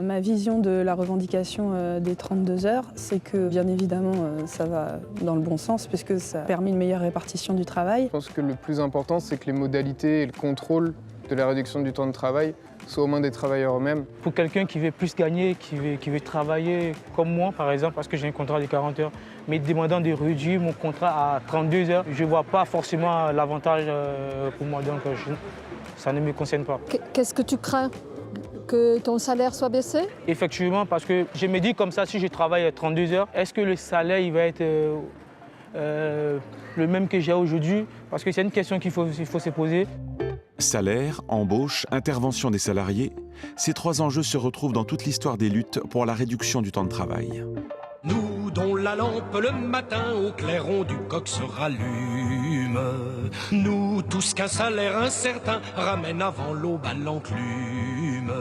Ma vision de la revendication des 32 heures, c'est que bien évidemment ça va dans le bon sens puisque ça permet une meilleure répartition du travail. Je pense que le plus important, c'est que les modalités et le contrôle de la réduction du temps de travail soient aux mains des travailleurs eux-mêmes. Pour quelqu'un qui veut plus gagner, qui veut travailler comme moi par exemple, parce que j'ai un contrat de 40 heures, mais demandant de réduire mon contrat à 32 heures, je ne vois pas forcément l'avantage pour moi, donc ça ne me concerne pas. Qu'est-ce que tu crains ? Que ton salaire soit baissé? Effectivement, parce que je me dis comme ça, si je travaille 32 heures, est-ce que le salaire il va être le même que j'ai aujourd'hui? Parce que c'est une question qu'il faut se poser. Salaire, embauche, intervention des salariés, ces trois enjeux se retrouvent dans toute l'histoire des luttes pour la réduction du temps de travail. Nous dont la lampe le matin au clairon du coq se rallume, nous tous qu'un salaire incertain ramène avant l'aube à l'enclume,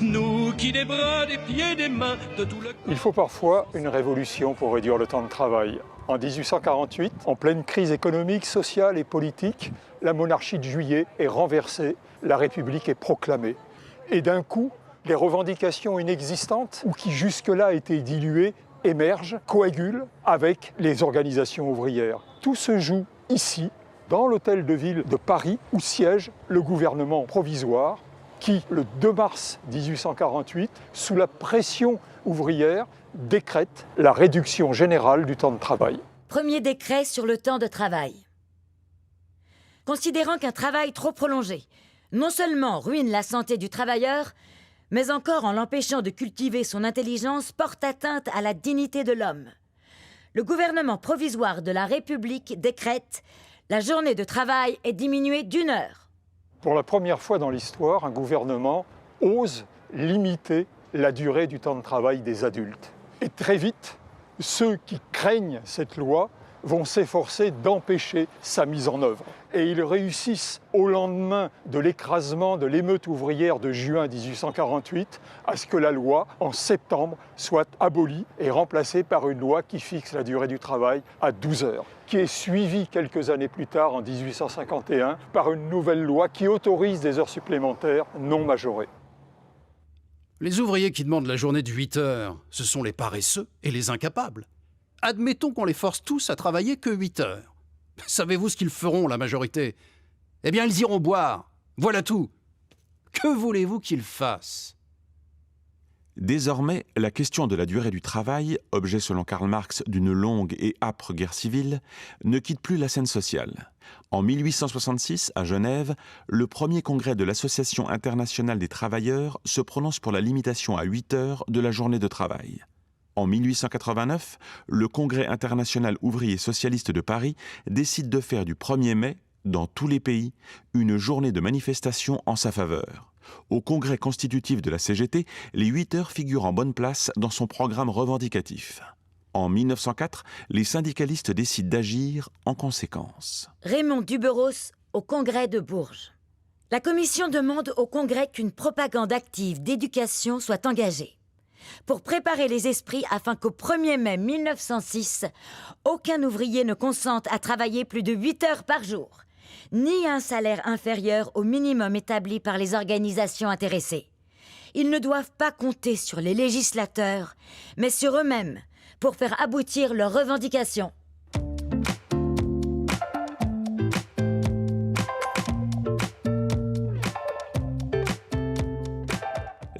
nous qui des bras, des pieds, des mains, de tout le... Il faut parfois une révolution pour réduire le temps de travail. En 1848, en pleine crise économique, sociale et politique, la monarchie de Juillet est renversée, la République est proclamée. Et d'un coup, les revendications inexistantes, ou qui jusque-là étaient diluées, émergent, coagulent avec les organisations ouvrières. Tout se joue ici, dans l'hôtel de ville de Paris, où siège le gouvernement provisoire, qui, le 2 mars 1848, sous la pression ouvrière, décrète la réduction générale du temps de travail. Premier décret sur le temps de travail. Considérant qu'un travail trop prolongé non seulement ruine la santé du travailleur, mais encore en l'empêchant de cultiver son intelligence porte atteinte à la dignité de l'homme. Le gouvernement provisoire de la République décrète « La journée de travail est diminuée d'1 heure ». Pour la première fois dans l'histoire, un gouvernement ose limiter la durée du temps de travail des adultes. Et très vite, ceux qui craignent cette loi vont s'efforcer d'empêcher sa mise en œuvre. Et ils réussissent, au lendemain de l'écrasement de l'émeute ouvrière de juin 1848, à ce que la loi, en septembre, soit abolie et remplacée par une loi qui fixe la durée du travail à 12 heures, qui est suivie quelques années plus tard, en 1851, par une nouvelle loi qui autorise des heures supplémentaires non majorées. Les ouvriers qui demandent la journée de 8 heures, ce sont les paresseux et les incapables. Admettons qu'on les force tous à travailler que 8 heures. Savez-vous ce qu'ils feront, la majorité? Eh bien, ils iront boire. Voilà tout. Que voulez-vous qu'ils fassent? Désormais, la question de la durée du travail, objet selon Karl Marx d'une longue et âpre guerre civile, ne quitte plus la scène sociale. En 1866, à Genève, le premier congrès de l'Association internationale des travailleurs se prononce pour la limitation à 8 heures de la journée de travail. En 1889, le Congrès international ouvrier socialiste de Paris décide de faire du 1er mai, dans tous les pays, une journée de manifestation en sa faveur. Au Congrès constitutif de la CGT, les 8 heures figurent en bonne place dans son programme revendicatif. En 1904, les syndicalistes décident d'agir en conséquence. Raymond Duberos au Congrès de Bourges. La Commission demande au Congrès qu'une propagande active d'éducation soit engagée pour préparer les esprits afin qu'au 1er mai 1906, aucun ouvrier ne consente à travailler plus de 8 heures par jour, ni à un salaire inférieur au minimum établi par les organisations intéressées. Ils ne doivent pas compter sur les législateurs, mais sur eux-mêmes pour faire aboutir leurs revendications.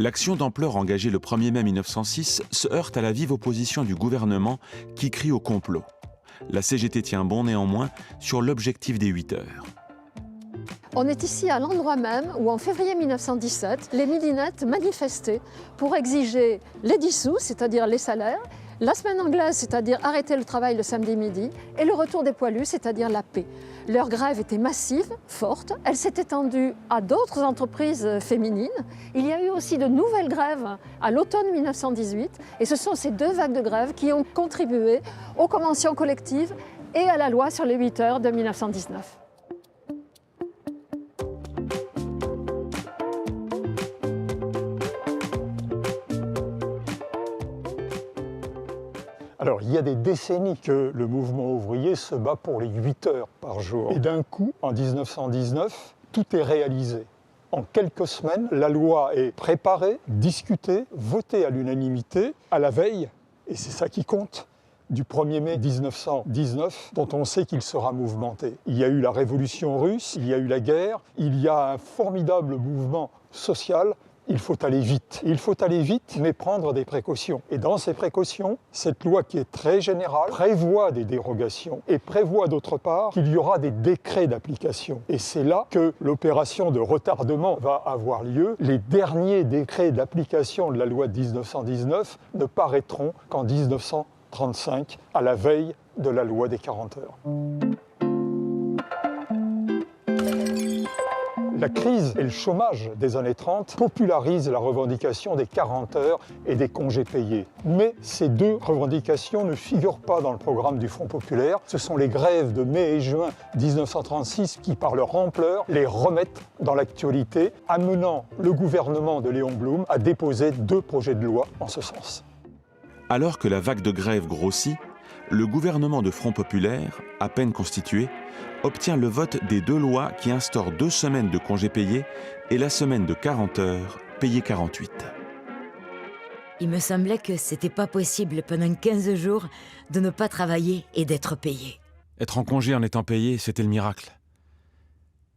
L'action d'ampleur engagée le 1er mai 1906 se heurte à la vive opposition du gouvernement qui crie au complot. La CGT tient bon néanmoins sur l'objectif des 8 heures. On est ici à l'endroit même où en février 1917, les midinettes manifestaient pour exiger les 10 sous, c'est-à-dire les salaires, la semaine anglaise, c'est-à-dire arrêter le travail le samedi midi, et le retour des poilus, c'est-à-dire la paix. Leur grève était massive, forte, elle s'est étendue à d'autres entreprises féminines. Il y a eu aussi de nouvelles grèves à l'automne 1918, et ce sont ces deux vagues de grève qui ont contribué aux conventions collectives et à la loi sur les 8 heures de 1919. Alors, il y a des décennies que le mouvement ouvrier se bat pour les 8 heures par jour. Et d'un coup, en 1919, tout est réalisé. En quelques semaines, la loi est préparée, discutée, votée à l'unanimité, à la veille, et c'est ça qui compte, du 1er mai 1919, dont on sait qu'il sera mouvementé. Il y a eu la révolution russe, il y a eu la guerre, il y a un formidable mouvement social. Il faut aller vite. Il faut aller vite, mais prendre des précautions. Et dans ces précautions, cette loi qui est très générale prévoit des dérogations et prévoit d'autre part qu'il y aura des décrets d'application. Et c'est là que l'opération de retardement va avoir lieu. Les derniers décrets d'application de la loi de 1919 ne paraîtront qu'en 1935, à la veille de la loi des 40 heures. La crise et le chômage des années 30 popularisent la revendication des 40 heures et des congés payés. Mais ces deux revendications ne figurent pas dans le programme du Front populaire. Ce sont les grèves de mai et juin 1936 qui, par leur ampleur, les remettent dans l'actualité, amenant le gouvernement de Léon Blum à déposer 2 projets de loi en ce sens. Alors que la vague de grève grossit, le gouvernement de Front populaire, à peine constitué, obtient le vote des 2 lois qui instaurent 2 semaines de congés payés et la semaine de 40 heures, payée 48. Il me semblait que c'était pas possible pendant 15 jours de ne pas travailler et d'être payé. Être en congé en étant payé, c'était le miracle.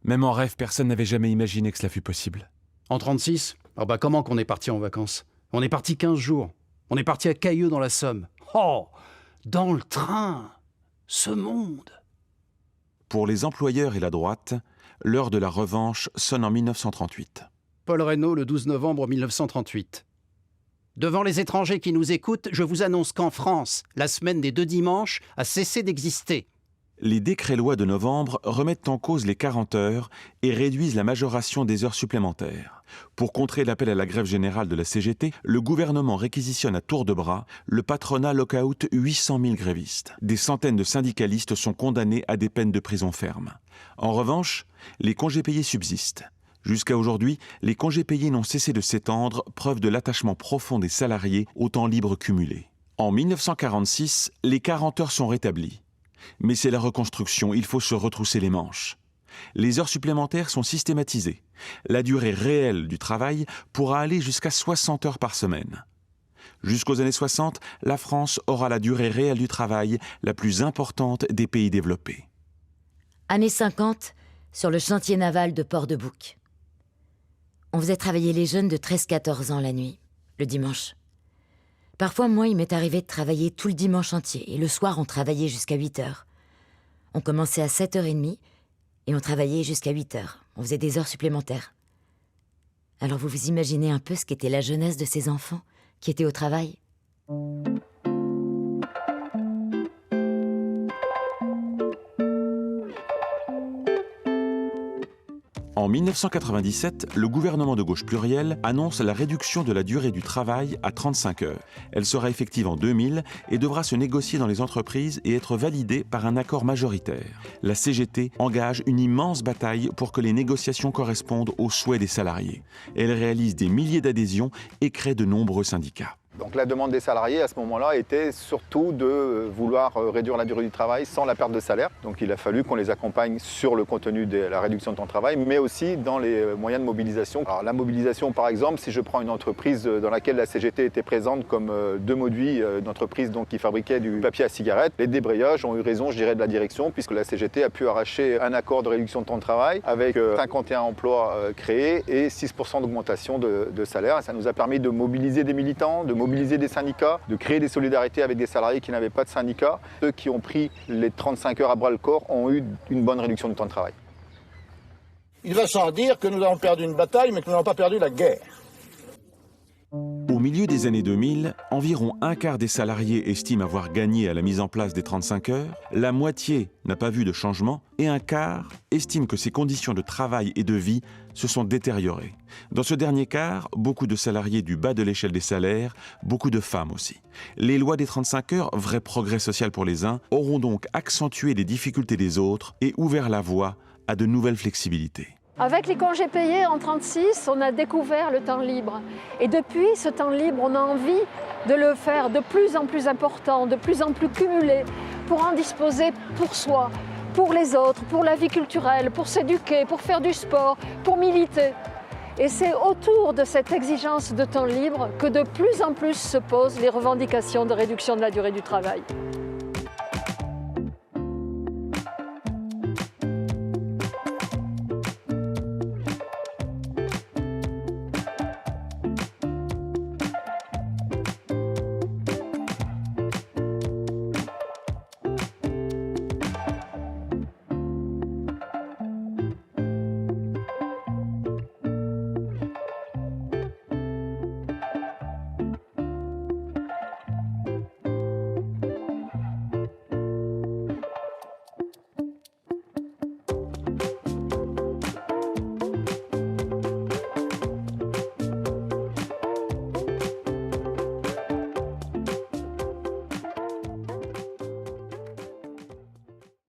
Même en rêve, personne n'avait jamais imaginé que cela fût possible. En 36, comment qu'on est parti en vacances? On est parti 15 jours. On est parti à Cailleux dans la Somme. Oh, dans le train, ce monde. Pour les employeurs et la droite, l'heure de la revanche sonne en 1938. Paul Reynaud, le 12 novembre 1938. Devant les étrangers qui nous écoutent, je vous annonce qu'en France, la semaine des 2 dimanches a cessé d'exister. Les décrets-lois de novembre remettent en cause les 40 heures et réduisent la majoration des heures supplémentaires. Pour contrer l'appel à la grève générale de la CGT, le gouvernement réquisitionne à tour de bras, le patronat lock-out 800 000 grévistes. Des centaines de syndicalistes sont condamnés à des peines de prison ferme. En revanche, les congés payés subsistent. Jusqu'à aujourd'hui, les congés payés n'ont cessé de s'étendre, preuve de l'attachement profond des salariés au temps libre cumulé. En 1946, les 40 heures sont rétablies. Mais c'est la reconstruction, il faut se retrousser les manches. Les heures supplémentaires sont systématisées. La durée réelle du travail pourra aller jusqu'à 60 heures par semaine. Jusqu'aux années 60, la France aura la durée réelle du travail la plus importante des pays développés. Années 50, sur le chantier naval de Port-de-Bouc. On faisait travailler les jeunes de 13-14 ans la nuit, le dimanche. Parfois, moi, il m'est arrivé de travailler tout le dimanche entier, et le soir, on travaillait jusqu'à 8 heures. On commençait à 7h30, et on travaillait jusqu'à 8 heures. On faisait des heures supplémentaires. Alors vous vous imaginez un peu ce qu'était la jeunesse de ces enfants qui étaient au travail ? En 1997, le gouvernement de gauche pluriel annonce la réduction de la durée du travail à 35 heures. Elle sera effective en 2000 et devra se négocier dans les entreprises et être validée par un accord majoritaire. La CGT engage une immense bataille pour que les négociations correspondent aux souhaits des salariés. Elle réalise des milliers d'adhésions et crée de nombreux syndicats. Donc la demande des salariés à ce moment-là était surtout de vouloir réduire la durée du travail sans la perte de salaire. Donc il a fallu qu'on les accompagne sur le contenu de la réduction de temps de travail, mais aussi dans les moyens de mobilisation. Alors la mobilisation par exemple, si je prends une entreprise dans laquelle la CGT était présente comme Demauduit, une entreprise donc, qui fabriquait du papier à cigarette, les débrayages ont eu raison, je dirais, de la direction, puisque la CGT a pu arracher un accord de réduction de temps de travail avec 51 emplois créés et 6% d'augmentation de salaire. Et ça nous a permis de mobiliser des militants, de mobiliser des syndicats, de créer des solidarités avec des salariés qui n'avaient pas de syndicat. Ceux qui ont pris les 35 heures à bras-le-corps ont eu une bonne réduction du temps de travail. Il va sans dire que nous avons perdu une bataille, mais que nous n'avons pas perdu la guerre. Au milieu des années 2000, environ un quart des salariés estiment avoir gagné à la mise en place des 35 heures, la moitié n'a pas vu de changement et un quart estime que ses conditions de travail et de vie se sont détériorées. Dans ce dernier quart, beaucoup de salariés du bas de l'échelle des salaires, beaucoup de femmes aussi. Les lois des 35 heures, vrai progrès social pour les uns, auront donc accentué les difficultés des autres et ouvert la voie à de nouvelles flexibilités. Avec les congés payés en 1936, on a découvert le temps libre. Et depuis, ce temps libre, on a envie de le faire de plus en plus important, de plus en plus cumulé, pour en disposer pour soi, pour les autres, pour la vie culturelle, pour s'éduquer, pour faire du sport, pour militer. Et c'est autour de cette exigence de temps libre que de plus en plus se posent les revendications de réduction de la durée du travail.